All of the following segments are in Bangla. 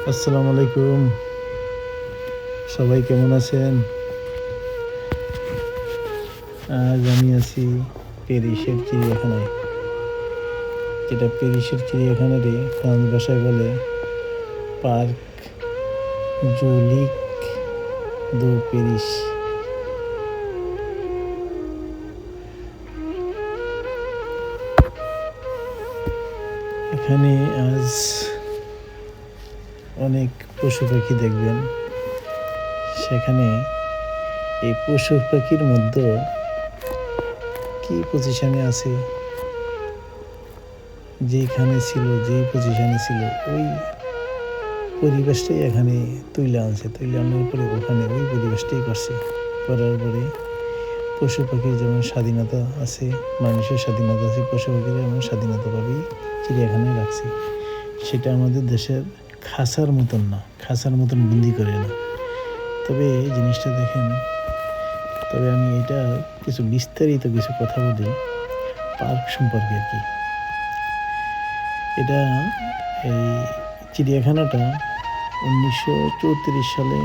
আসসালামু আলাইকুম। সবাই কেমন আছেন? আজ আমি আছি প্যারিসের চিড়িয়াখানায়। যেটা প্যারিসের চিড়িয়াখানারে ফ্রান্স ভাষায় বলে পার্ক জুলিক দো প্যারিস। এখানে আজ অনেক পশু পাখি দেখবেন। সেখানে এই পশু পাখির মধ্যে কি পজিশনে আছে, যেখানে ছিল, যেই পজিশনে ছিল, ওই পরিবেশটাই এখানে তুলে আনছে। তুলে আনার পরে ওখানে ওই পরিবেশটাই করছে। করার পরে পশু পাখির যেমন স্বাধীনতা আছে, মানুষের স্বাধীনতা আছে, পশু পাখির এমন স্বাধীনতাভাবেই চিড়িয়াখানায় রাখছে। সেটা আমাদের দেশের খাঁচার মতন না, খাঁচার মতন বন্দি করে না। তবে এই জিনিসটা দেখেন, তবে আমি এটা কিছু বিস্তারিত কিছু কথা বলি পার্ক সম্পর্কে আর কি। এটা এই চিড়িয়াখানাটা 1934 সালে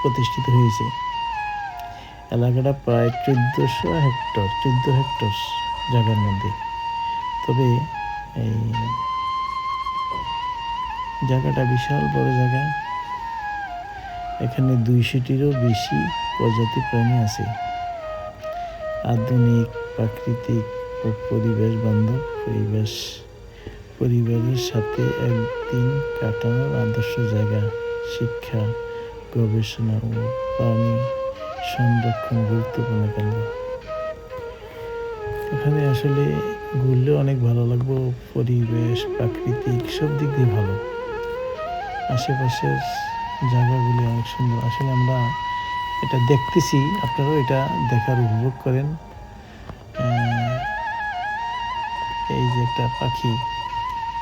প্রতিষ্ঠিত হয়েছে। এলাকাটা প্রায় 14 হেক্টর জায়গার মধ্যে। তবে এই জায়গাটা বিশাল বড় জায়গা। এখানে 200টিরও বেশি প্রজাতি প্রাণী আছে। আধুনিক, প্রাকৃতিক ও পরিবেশ বান্ধব পরিবারের সাথে একদিন কাটানোর আদর্শ জায়গা। শিক্ষা, গবেষণা ও প্রাণী সংরক্ষণ গুরুত্বপূর্ণ কেন্দ্র। এখানে আসলে ঘুরলে অনেক ভালো লাগবে। পরিবেশ, প্রাকৃতিক সব দিক দিয়ে ভালো। আশেপাশের জায়গাগুলি অনেক সুন্দর। আসলে আমরা এটা দেখতেছি, আপনারাও এটা দেখার উপভোগ করেন। এই যে একটা পাখি,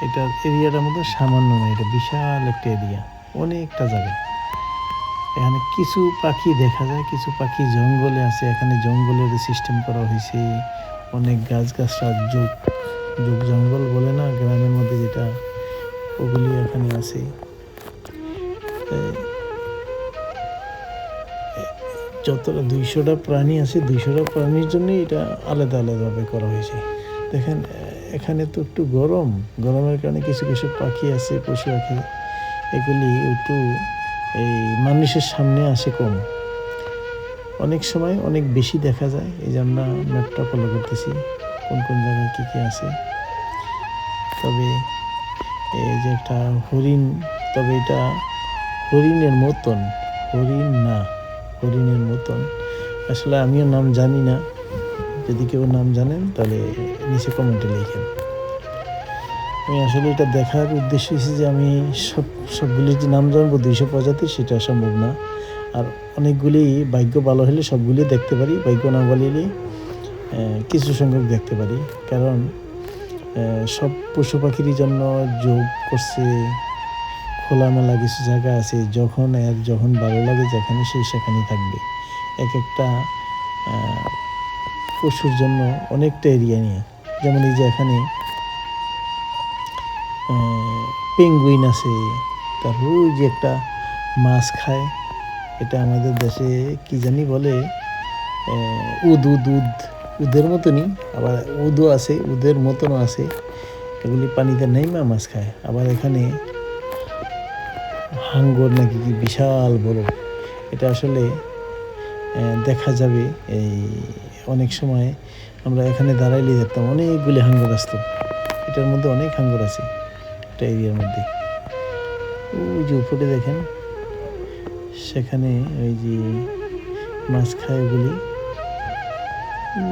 এটার এরিয়াটার মধ্যে সামান্য নয়, এটা বিশাল একটা এরিয়া, অনেকটা জায়গা। এখানে কিছু পাখি দেখা যায়, কিছু পাখি জঙ্গলে আছে। এখানে জঙ্গলের সিস্টেম করা হয়েছে। অনেক গাছগাছরা যোগ জঙ্গল বলে না গ্রামের মধ্যে, যেটা ওগুলি এখানে আছে। যতটা 200টা প্রাণী আছে, 200টা প্রাণীর জন্য এটা আলাদা আলাদাভাবে করা হয়েছে। দেখেন এখানে তো একটু গরমের কারণে কিছু কিছু পাখি আছে, পশু পাখি, এগুলি একটু এই মানুষের সামনে আসে কম। অনেক সময় অনেক বেশি দেখা যায়। এই যে আমরা ম্যাপটা ফলো করতেছি কোন কোন জায়গায় কী কী আছে। তবে এই যে একটা হরিণ, তবে এটা হরিণের মতন, হরিণ না, হরিণের মতন। আসলে আমিও নাম জানি না। যদি কেউ নাম জানেন তাহলে নিচে কমেন্টে লিখেন। আমি আসলে এটা দেখার উদ্দেশ্য হচ্ছে যে আমি সবগুলির যে নাম জানবো 200 প্রজাতির, সেটা সম্ভব না। আর অনেকগুলি ভাগ্য ভালো হলে সবগুলি দেখতে পারি, ভাগ্য না ভালো হলে কিছু সংখ্যক দেখতে পারি। কারণ সব পশু পাখির জন্য যোগ করছে, খোলামেলা কিছু জায়গা আছে। যখন ভালো লাগে যেখানে সেখানেই থাকবে। এক একটা পশুর জন্য অনেকটা এরিয়া নিয়ে। যেমন এই যে এখানে পেঙ্গুইন আছে, তারপর ওই যে একটা মাছ খায়, এটা আমাদের দেশে কি জানি বলে, উদের মতনই, আবার উদও আছে, উদের মতনও আছে। এগুলি পানিতে নেইমা মাছ খায়। আবার এখানে হাঙ্গর নাকি কি বিশাল বড়, এটা আসলে দেখা যাবে। এই অনেক সময় আমরা এখানে দাঁড়াইলে দেখতাম অনেকগুলি হাঙ্গর আসতো। এটার মধ্যে অনেক হাঙ্গর আছে একটা এরিয়ার মধ্যে। ওই যে উপরে দেখেন, সেখানে ওই যে মাছ খায় ওগুলি।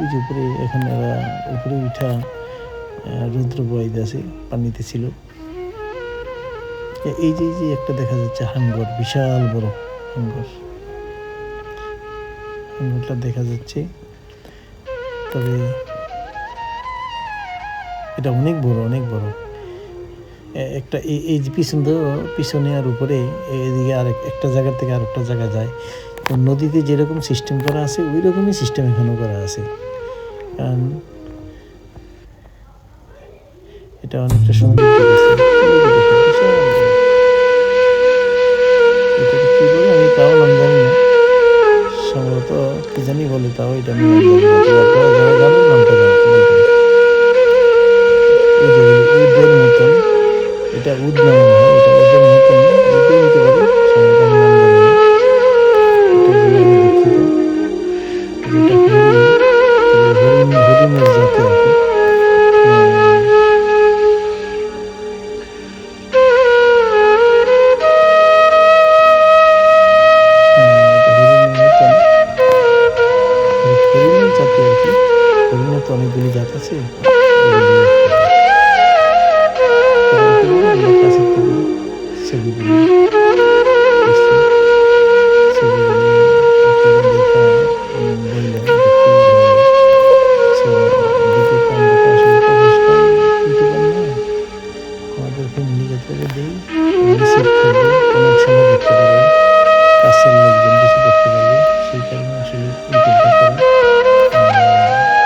ওই যে উপরে, এখানে উপরে উঠা রুদ্র বয়দ আছে, পানিতে ছিল। এই যে একটা দেখা যাচ্ছে হাঙ্গর, বিশাল বড় হাঙ্গরটা দেখা যাচ্ছে। তবে এটা অনেক বড়। একটা এই যে পিছনে আর উপরে, এদিকে আর একটা জায়গার থেকে আরেকটা জায়গা যায়। তো নদীতে যেরকম সিস্টেম করা আছে, ওই রকমই সিস্টেম এখানেও করা আছে। কারণ এটা অনেকটা সৌন্দর্য আছে। কি জানি বলে, তাও এটা আমি আপনারা যারা জানেন নামটা বলবেন। এই যে উদের মতন, এটা উদ নামে হয়, এটা উদের মতন, উদও হইতে পারে, সম্ভবত আমি নাম জানি না, এটার জন্য আমি দুঃখিত। যেটা হরিণ, তবে হরিণের জাতি আর কি। এটা হরিণের মতন, হরিণের জাতি আর কি। হরিণের তো অনেকগুলি জাত আছে, এগুলি একটা জাত। তবে একেবারে আমরা কাছের থেকে ছবিগুলি করছি, ছবিগুলি আপনারা দেখা বললেন, দেখতে বললেন। সো দ্বিতীয়ত আমরা তো আসলে প্রফেশনাল ইউটিউবার না, আমাদের ফ্যামিলিগত দিই, এগুলি সেভ থাকবে, কোনো এক সময় দেখতে পারবে, কাছের লোকজন কিছু দেখতে পারবে, সেই কারণে আসলে ইউটিউবটা করা।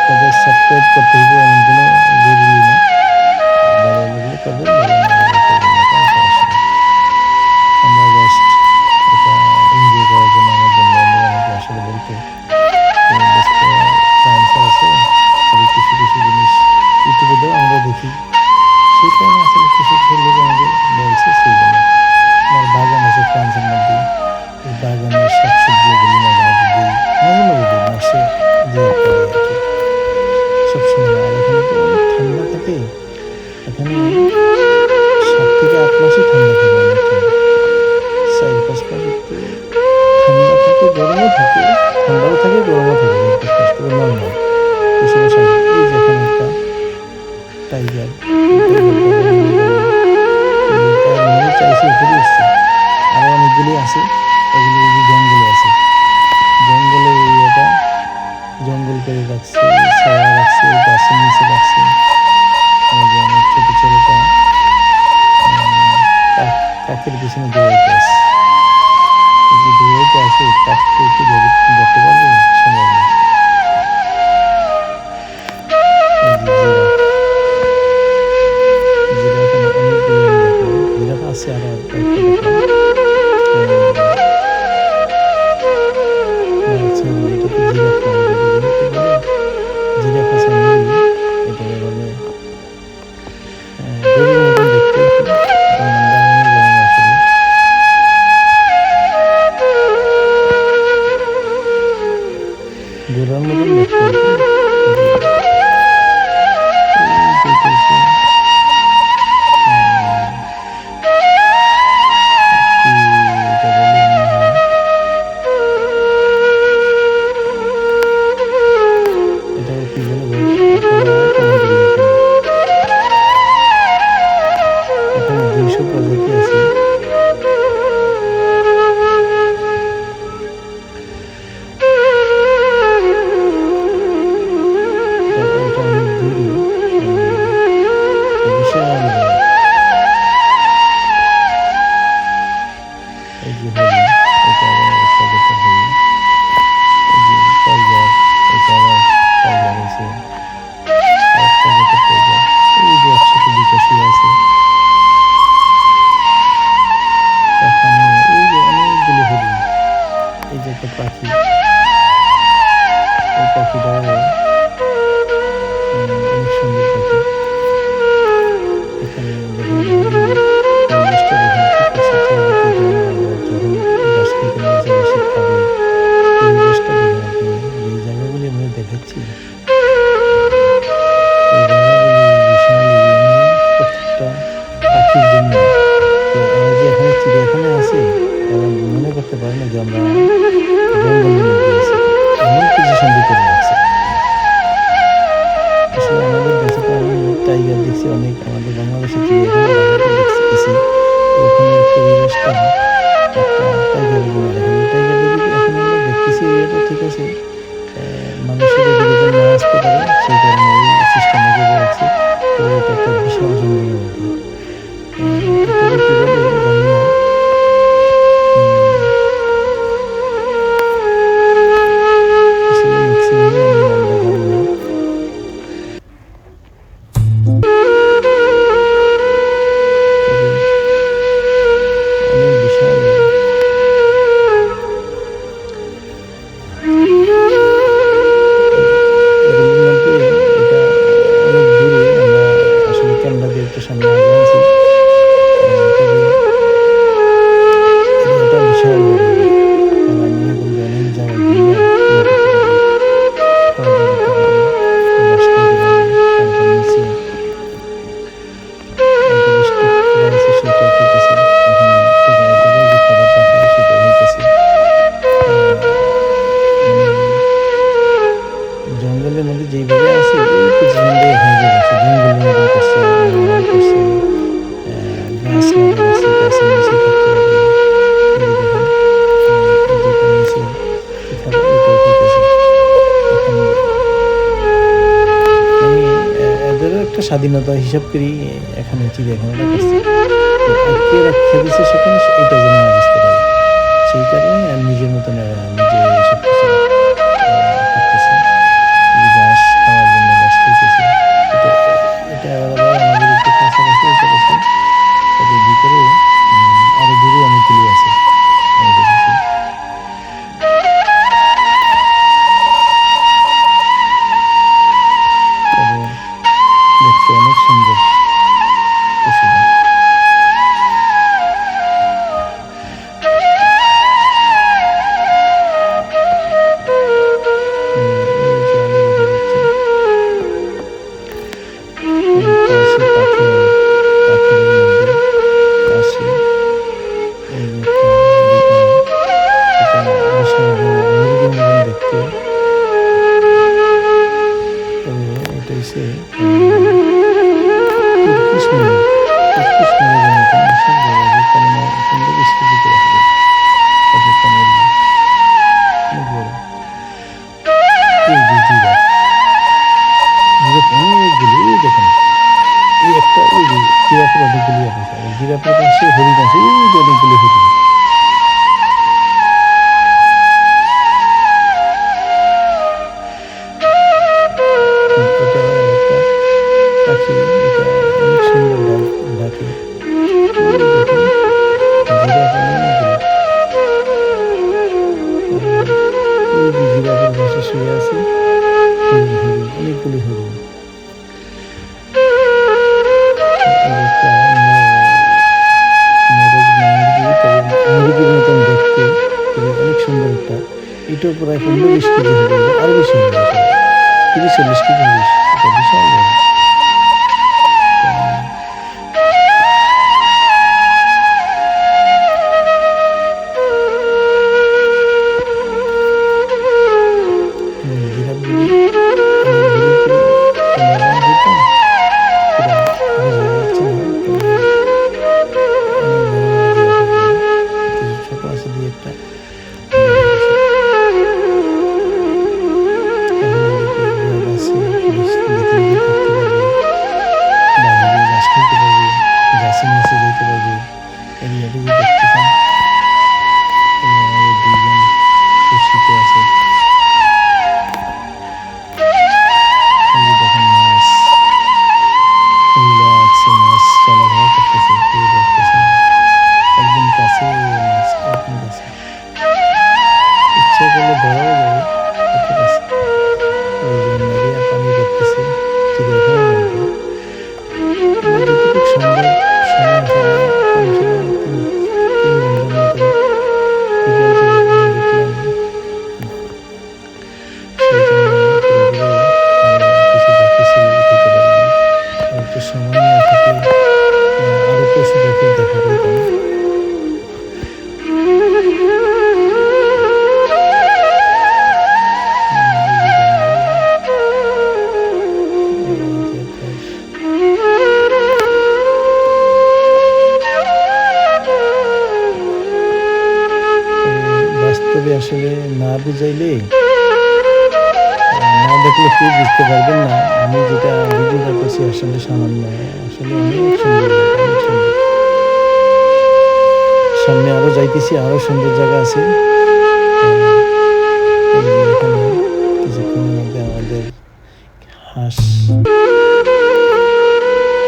তাদের সাবস্ক্রাইব করতে হবে এমন কোনো জরুরি না, ভালো লাগলে করবেন, ভালো না লাগলে করবেন না, কোনো সমস্যা নেই। আমরা জাস্ট এটা এনজয় করার জন্য আমার বন্ধু বান্ধব আমাকে আসলে বলতো ব্যস্ত ফ্রান্সে আছে, তবে কিছু কিছু জিনিস ইউটিউবে দেওয়া আমরা দেখি, সেই কারণে আসলে কিছু কিছু লোক আমাকে বলছে, সেই জন্য। আমার বাগান আছে ফ্রান্সের মধ্যে, এই বাগানের শাকসবজি এগুলি মাঝে মাঝে দিই, মাঝে মাঝে দিই, মাসে দুই একটা দিই আর কি, সবসময় না। আর এখানে তো অনেক ঠান্ডা থাকে, এখানে 7 থেকে 8 মাসই ঠান্ডা থাকে, অনেক ঠান্ডা, 4-5 মাস একটু ঠান্ডা থাকে, গরমও থাকে, ঠান্ডাও থাকে, গরমও থাকে, 4-5 মাস তবে নর্মাল, এই সমস্যা নেই। এই যে এখানে একটা টাইগার, এই টাইগারটা মনে করেন তার মনে চাইছে উপরে উঠছে, আরও অনেকগুলি আছে, ওগুলি এই যে জঙ্গলে আছে, জঙ্গলে এটা জঙ্গল করে রাখছে, ছায়া রাখছে, গাছের নিচে রাখছে। এই যে আমার ছোট ছেলেটা কাকের পিছনে দৌড়াইতে আসে, এই যে দৌড়াইতে আসে, কাককে কি ধরতে পারবে? সম্ভব না। এই যে জিরাফ, জিরাফ অনেকগুলি আমি দেখলাম, জিরাফ আছে আরো কয়েকটা দেখলাম। সরি, এটা তো জিরাফ না, এটা কি বলে, জিরাফ আছে অনেকগুলি, এটা বলে গরুর মতন দেখতে আর কি, এটা নামটা আমি জানি না আসলে। ঘোড়ার মতন দেখতে আর কি, যেতেছে কি এটা বলে মনে হয়, এটাও কি বলে আপনারা কমেন্টে লিখবেন। এখানে 200 প্রজাতি আছে। এটা অনেক দূরে, বিশাল বড়। এই যে হরিণ, এটা আবার একটা দেখতে হরিণ, এই যে টাইগার, এটা আবার টাইগার আছে, আরেকটা দেখতে টাইগার, এই যে একসাথে দুটো শুয়ে আছে। এখানে এই যে অনেকগুলো হরিণ, এই যে একটা পাখি, এই পাখিটাও অনেক সুন্দর পাখি। এখানে দেখেন হরিণ, পরিবেশটা দেখেন ঠিক আছে, পরবর্তী যখন ঘাস খেতে নিয়ে যাবে, সে খাবে, পরিবেশটা দেখেন আপনি। এই জায়গাগুলি আমি দেখাচ্ছি, এই জায়গাগুলি বিশাল এরিয়া, প্রত্যেকটা পাখির জন্য। তো এরা যে এখানে চিড়িয়াখানা আছে, তারা মনে করতে পারে না যে আমরা জঙ্গলের মধ্যে আছি, এমন পজিশন করে রাখছে। আসলে আমাদের দেশে তো আমি টাইগার দেখছি অনেক, আমাদের বাংলাদেশে চিড়িয়াখানা ঢাকাতে দেখছি, তো ওখানের পরিবেশটা একটা টাইগারের জন্য দেখেন, টাইগার যদি এখন আমরা দেখতেছি এরিয়াটা ঠিক আছে, মানুষের এদিকে যেন না আসতে পারে, সেই কারণে এই সিস্টেমে করে রাখছে। তো এটা একটা বিশাল জঙ্গলের মধ্যে, এটাকে কী বলে জানি না, আসলে ম্যাক্সিমামই আমি নামটা জানি না। তবে অনেক বিশাল। সামনে আগে আনছি। তবে এরিয়াটা বিশাল বড় এরিয়া। আর আমি বলবো অনেক জায়গায় ঘুরে ইয়ে করতে পারবি, খাওয়া দাওয়া করতে পারবি, বাস করতে পারবি। তারপর নিচে একটা স্টোভ করা আছে, সেটাও হইতেছে। ওখানে টোকায় টোকায় যে খাবারটা খায় সেটাও হইতেছে। মানে জঙ্গলের মধ্যে যেইভাবে আছে ওই পজিশন দিয়ে এখানে রাখছে, জঙ্গলের মতন করছে, নানান করছে, গাছ লাগিয়ে রাখছে, গাছের নিচে থাকতে পারবে। এই যে দেখেন, এই যেটা নিচে কি খাবার ওইটাও হইতেছে। এখন মানে এদেরও একটা স্বাধীনতা হিসাব করি এখানে চিড়িয়াখানাটা করছে। তো কে রাখা দিচ্ছে সেখানে এটা যেন না বুঝতে পারে, সেই কারণে আর নিজের মতন নিজে এসব কিছু করতেছে। এই ঘাস খাওয়ার জন্য ঘাস খাইতেছে। এটা এটা আবার আমাদের একটু কাছাকাছি এসে গেছে। তবে ভিতরে আরো দূরে অনেকগুলি আছে, আমি দেখেছি। তবে দেখতে অনেক সুন্দর পশুটা। এই যে আগে দেখা যাচ্ছে পাশে পাথরের মধ্যে পাশে এই যে একটা দুটা, এটা বিশাল বড় মুরগির মতন দেখতে। তবে এটা হচ্ছে তুর্কিশ মুরগ, তুর্কিশ মুরগের মতন বিশাল বড়, যে 15-20 কেজি করে হবে এক একটা মুরগি, অনেক বড়। এই যে জিরাফ, জিরাফ অনেকগুলি, এই দেখেন এই একটা, ওই যে জিরাফের অনেকগুলি আছে, জিরাফের পাশে হরিণ আছে, ওই যে অনেকগুলি হরিণ। এটা একটা পাখি, এটা অনেক সুন্দর ডাকে। ওই দেখেন জিরাফ অনেকগুলি। ওই যে জিরাফের পাশে শুয়ে আছে হরিণ, হরিণ অনেকগুলি হরিণ। এই একটা মোরগ না মুরগি, তবে মুরগির মতন দেখতে, তবে অনেক সুন্দর একটা। এটাও প্রায় 15-20 কেজি হবে, আরো বেশি হবে, 30-40 কেজি হবে। এটা বিশাল বড়। জিরাফগুলি অনেক দূরে করে ক্যামেরা দিতাম, পুরা বোঝা যাচ্ছে না। তবে অনেক বড় বড় জিরাফগুলি, কিছু ছোট আছে দুই একটা দেখা গেছে। এখানে এদিকে রোড আছে, ভিতরে গিয়ে থাকতে পারবে, বাইরে ঘাস খেতে পারবে, গাছের নিচে যেতে পারবে। এরিয়াটা যে দেখতেছেন, আমাদের দুইজন কুর্সিতে আছে। এই যে দেখেন মাছ, রিল্যাক্সে মাছ চলাফেরা করতেছে, কেউ দেখতেছে না। একদম কাছে মাছ, একদম কাছে, ইচ্ছা করলে ধরাও যাবে, এত কাছে। এই যে নদীয়া পানি দেখতেছে চিড়িয়াখানার মধ্যে। আমরা যতটুকু সম্ভব সময় আসলে কমসে কম 3 ঘন্টার মতো বিকেল থেকে এখানে দেখলাম। সেই জন্য পুরোপুরি কিছু পাখি ছিল উঠাতে পারিনি। আর একটু সময় নিয়ে থাকলে আরো পশু পাখির দেখা পেতাম। বাস্তবে আসলে না বুঝাইলে, না দেখলে কেউ বুঝতে পারবেন না। আমি যেটা ভিডিওটা করছি আসলে সামান্য, আসলে অনেক সুন্দর জায়গা, অনেক সুন্দর। সামনে আরো যাইতেছি, আরো সুন্দর জায়গা আছে। এই যে এখানে কিছুক্ষণের মধ্যে আমাদের হাঁস,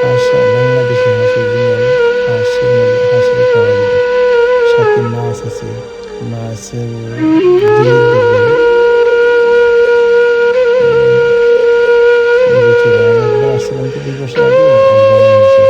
হাঁস বাংলাদেশি হাঁস, অরিজিনাল হাঁসের মধ্যে হাঁসের খাওয়া দিবে। সাথে মাছ আছে, মাছের জিলিক দেখবেন। আমি একবার আসছিলাম তো 2 বছর আগে, একবার হয়েছে।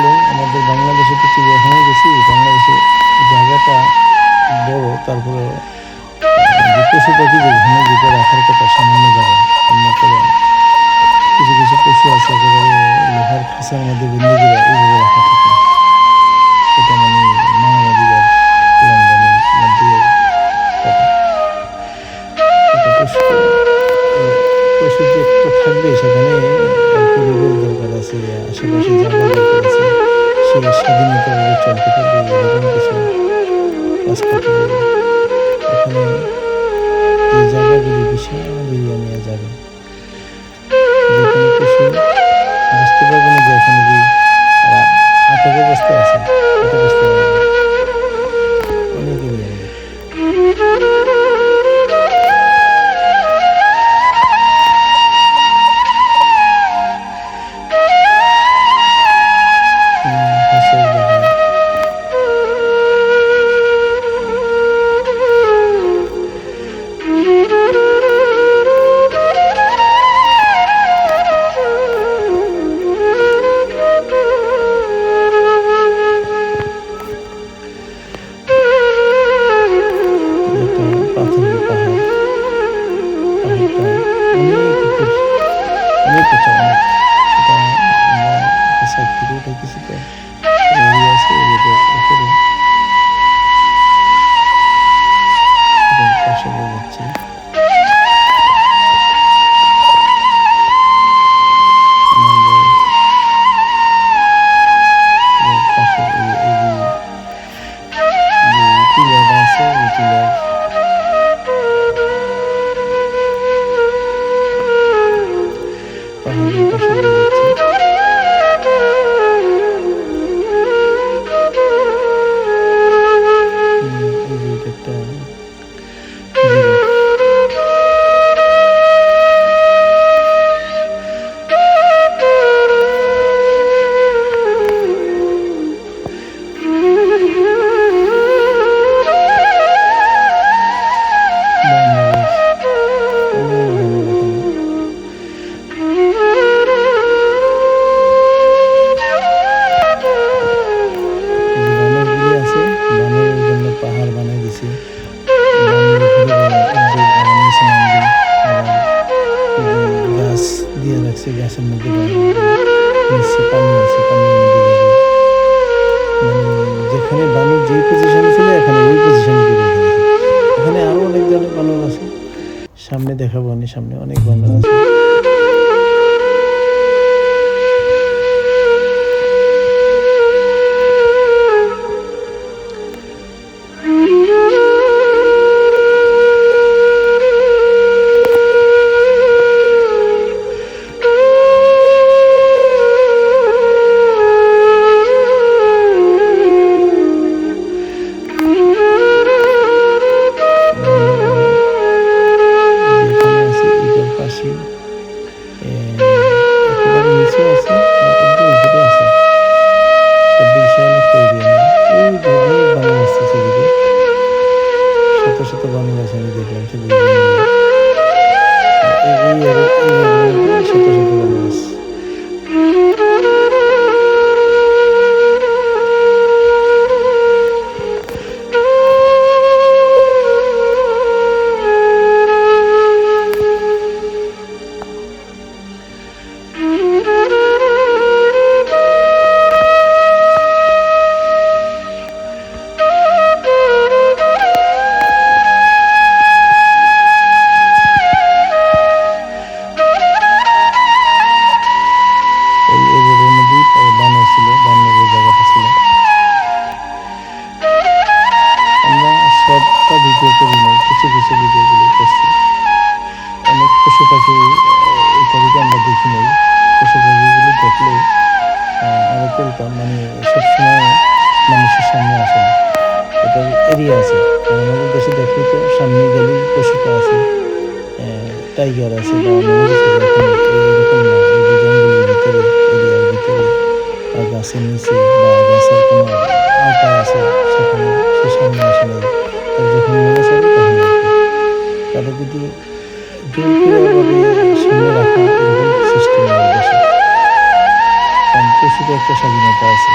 আসলে আমাদের বাংলাদেশে তো চিড়িয়াখানায় গেছি, বাংলাদেশে জায়গাটা বড়, তারপরে যে পশু পাখি যেখানে যেটা রাখার কথা সামান্য জায়গায়, মনে করেন কিছু কিছু পশু আছে একেবারে লোহার খাঁচার মধ্যে বন্দি করে এইভাবে রাখা ঠিক না। এটা মানে মানবাধিকার লঙ্ঘনের মধ্যে পড়ে। এটা পশু যে একটা থাকবে সেখানে পরিবেশ দরকার আছে, আশেপাশে জায়গা দরকার আছে, সে স্বাধীনতাভাবে চলতে পারবে, এরকম কিছু কাজ করতে পারবে। এখানে এই জায়গাগুলি বিশাল এরিয়া নেওয়া যাবে, যেখানে পশু বুঝতে পারবে না যে এখানে কি আটক অবস্থায় আছে, এটা বুঝতে পারবে না। অনেক এরিয়া নেবে। হাঁসের বাহার, একটা পাথরের পাহাড়, পাহাড়টা অনেক উপর, অনেক উঁচা, অনেক। এটা আমরা একটা সাইড থেকে উঠে কিছু তো এরিয়া আছে, এরিয়াটার উপরে এবং পাশে বয়ে যাচ্ছি। আমাদের পাশে এই যে টিলাটা আছে, এই টিলার পাহাড়ের পাশে বয়ে যাচ্ছি। এই যে এটা একটা জিরাফ। বাংলাদেশ অনেক বানর এখানে। এই যে বানরগুলি আছে, বানরের জন্য পাহাড় বানিয়ে দিছে, বানর ঘুরে বেড়ায়, উঠবে আবার নিচে নামবে, আবার এই যে গাছ দিয়ে রাখছে, গাছের মধ্যে বানর নিচে পানি আছে, পানির মধ্যে যাবে। মানে যেখানে বানর যেই পজিশনে ছিল এখানে ওই পজিশনে করে রেখে দিয়েছে। এখানে আরো অনেক ধরনের বানর আছে, সামনে দেখাবো, আমি সামনে অনেক বানর আছে। যেখানে আছে এটার পাশে একেবারে নিচে আছে, আর একদম উপরে আছে একটা বিশাল একটা এরিয়া নিয়ে। ওই যে অনেক বানর আসছে সেদিকে, শত শত বানর আছে, আমি দেখলাম সেদিকে এই এরিয়ার মধ্যে শত শত বানর আছে। এই এরিয়ার মধ্যেই বানর ছিল, বানরের জায়গাটা ছিল। আমরা সবটা ভিডিও করি নাই, কিছু কিছু ভিডিওগুলো করছি। অনেক পশু পাখি এই তারিখে আমরা দেখি নাই, পশু পাখিগুলো দেখলে আরও করতাম, মানে সবসময় মানুষের সামনে আসে না, এটার এরিয়া আছে। আর আমাদের দেশে দেখলে তো সামনে গেলেই পশুটা আছে, টাইগার আছে বা অন্য কিছু আছে। এখানে এরকম না, এই যে জঙ্গলের ভিতরে, এরিয়ার ভিতরে বা গাছের নিচে বা গাছের কোনো আওতায় আছে, সেখানে সে সামনে আসে নাই। আর যখন মনে চাবে তখন আর কি, তারা যদি জোর করে ভাবে সামনে রাখা, এরকম সিস্টেম আমাদের দেশে। কারণ পশুর একটা স্বাধীনতা আছে।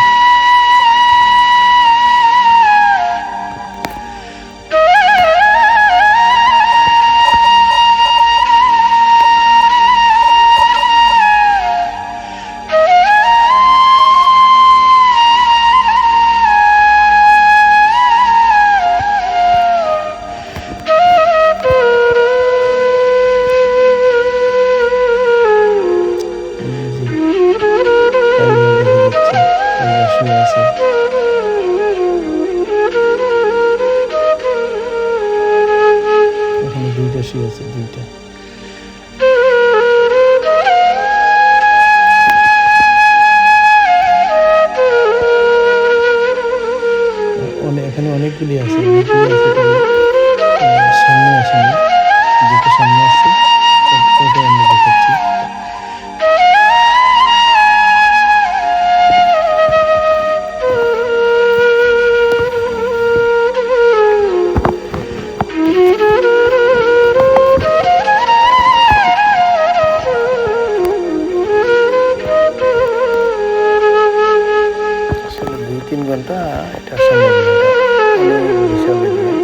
দুইটা শুয়ে আছে, দুইটা। এখানে অনেকগুলি আছে, সামনে আসেনি, যেটা সামনে আসছে ওটা আমরা দেখাচ্ছি। আসলে 2-3 ঘন্টা এটা সম্ভব না, অনেক বিশাল এরিয়া।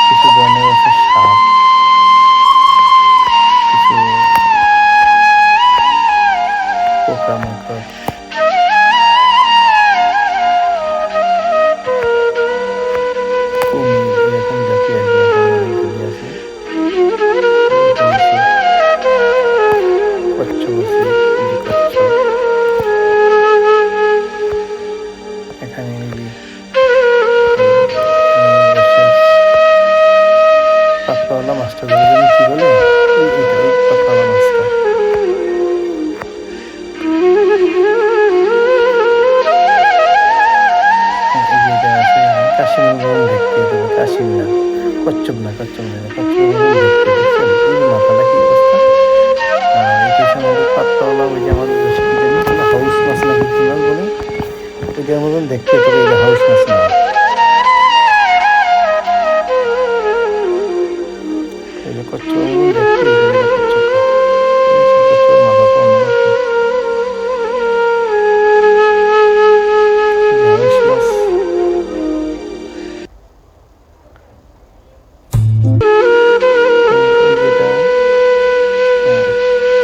কিছু ধরনের আছে সাপ, কিছু পোকামাকড়, কুমির, এরকম জাতীয় অনেকগুলি আছে। কচ্ছপ আছে, কচ্ছপ। এখানে পাতলাওয়ালা মাছটা ধরে জানি কি বলে, ওই পাতলাওয়ালা মাছটা। যেটা আছে কাশিম দেখতে, কাশিম না, কচ্ছপ না, কচ্ছপ দেখতে দেখছেন, এই মাথাটা কি অবস্থা। এটা আমাদের পাতলাওয়ালা, ওই যে আমাদের দেশে কি জানি হাউস মাছ নাকি কি মাছ বলে, ওইটার মতন দেখতে, তবে এটা হাউস মাছ না। এই যে কচ্ছপ দেখতে, কচ্ছপ মাথাটা অন্যরকম। হাউস মাছ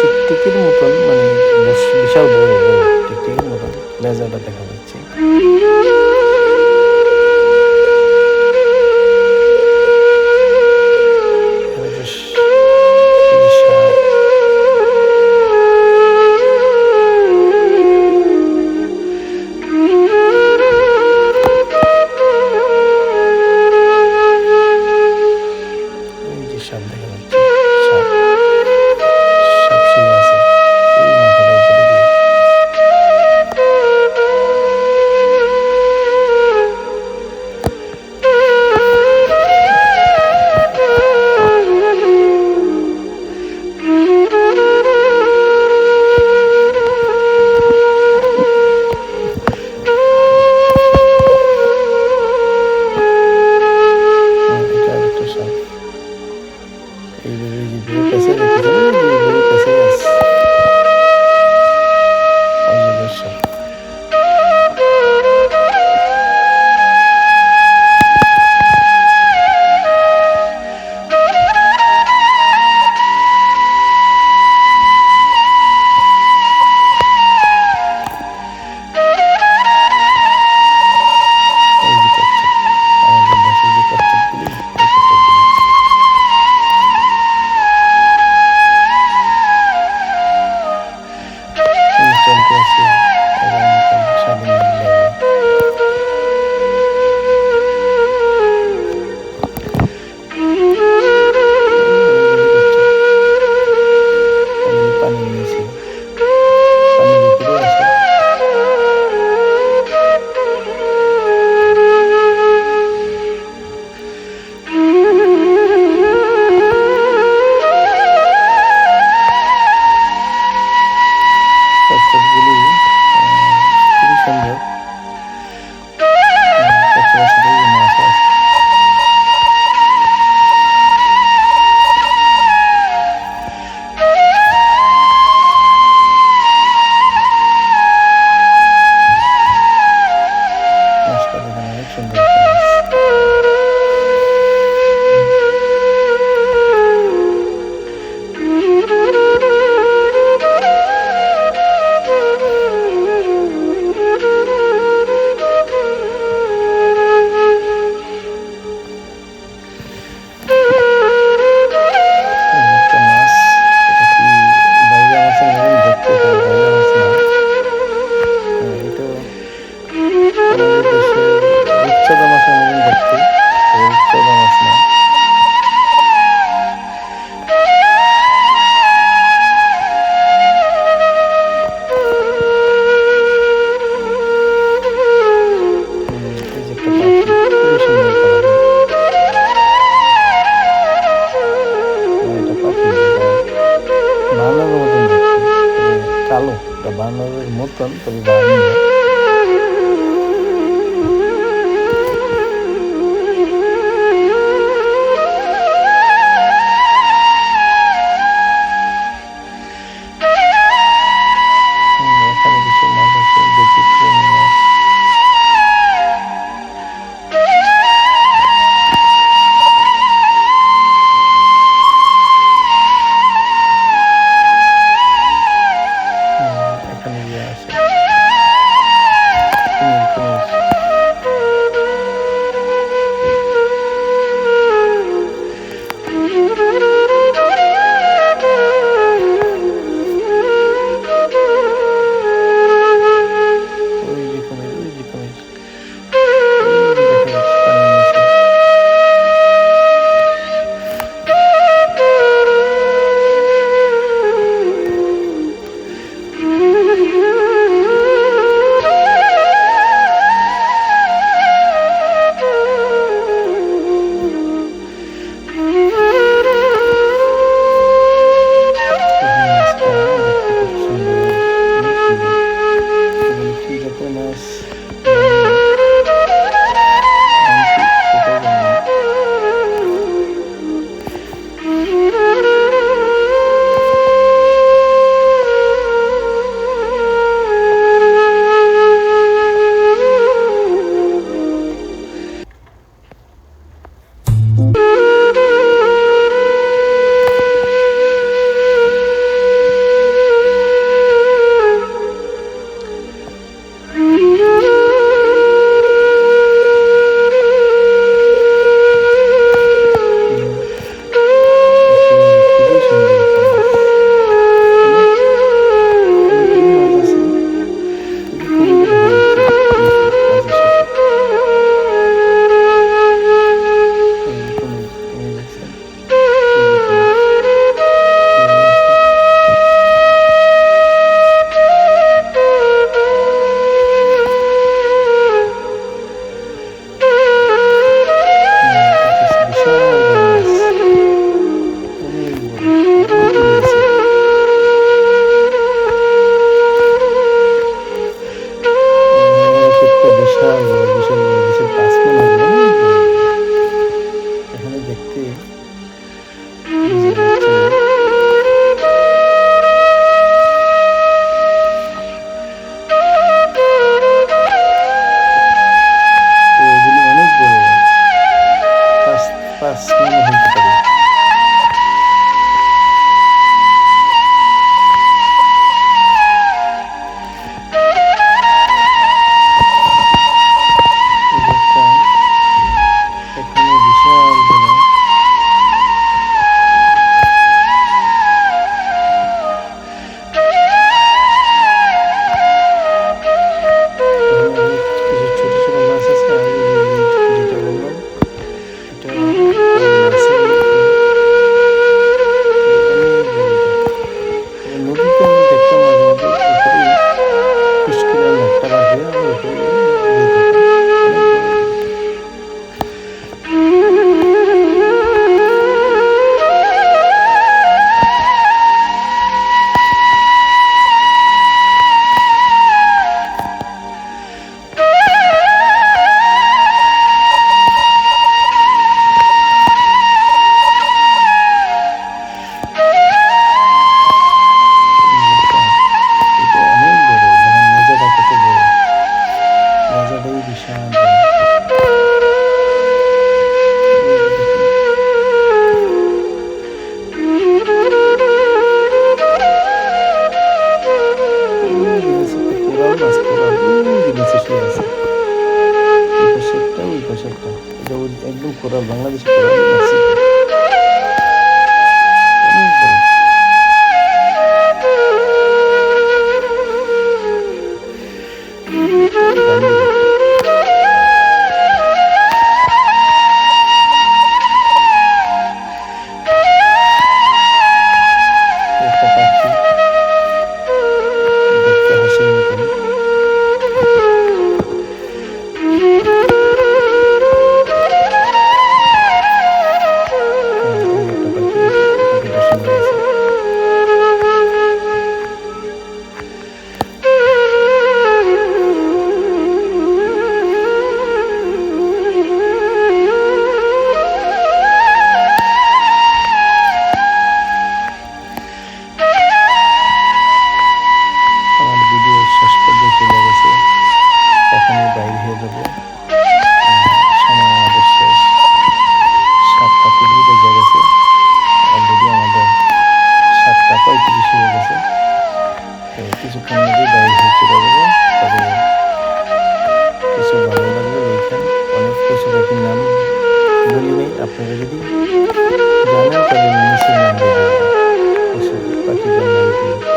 টিকটিকির মতন, মানে বিশাল বড় বড় টিকটিকির মতন লেজারটা দেখা যাচ্ছে। সাপ দেখা যাচ্ছে, সাপ সাপ শুয়ে আছে এই মাথাটার উপরে দিয়ে। সবগুলি খুবই সুন্দর। কচুর সাথে এই মাছও আছে। মাছটা দেখেন অনেক সুন্দর একটা মাছ। একটা মাছ, এটা কি বাইলা মাছের মতন দেখতে, তবে বাইলা মাছ না। এটা আমাদের দেশের রূপচাঁদা মাছের মতন দেখতে, তবে রূপচাঁদা মাছ না। এই যে একটা পাখি, খুবই সুন্দর কালারের। এটা পাখি, এটা বানরের মতন দেখতে, তবে কালো। এটা বানরের মতন, তবে বানর না। এখানে কিছু মাছ আছে, ব্যতিক্রমী মাছ। এখানে ইয়ে আছে, কুমির কুমির। ওই যে কুমির, ওই যে কুমির, ওই যে দেখা যাচ্ছে পানির নিচে। দেখেন মাছটা দেখতে কত সুন্দর, অনেক সুন্দর। এগুলো কি জাতের মাছ জানি না, নাম কি সেটাও জানি না। কোরাল, বাংলাদেশি কোরাল মেক্সিকো অনেক বড়। ডান দিকে একটা পাখি দেখতে হাসির মতন। ওই একটা পাখি, পাখিটা সুন্দর আছে। আমার ভিডিও শেষ পর্যায়ে চলে গেছে, এখনই বাইরে হয়ে যাবো। সময় আমাদের শেষ, 7টা 20 বেজে গেছে, অলরেডি আমাদের 7টা 35 হয়ে গেছে। তো কিছুক্ষণ মধ্যেই বাইরে হয়ে চলে যাবো। তবে কিছু ভালো লাগলে লেখেন, অনেক পশু পাখির নাম বলি নেই, আপনারা যদি জানেন তবে নিচে নাম দিয়ে দেবেন। পশু পাখিটার নাম কি।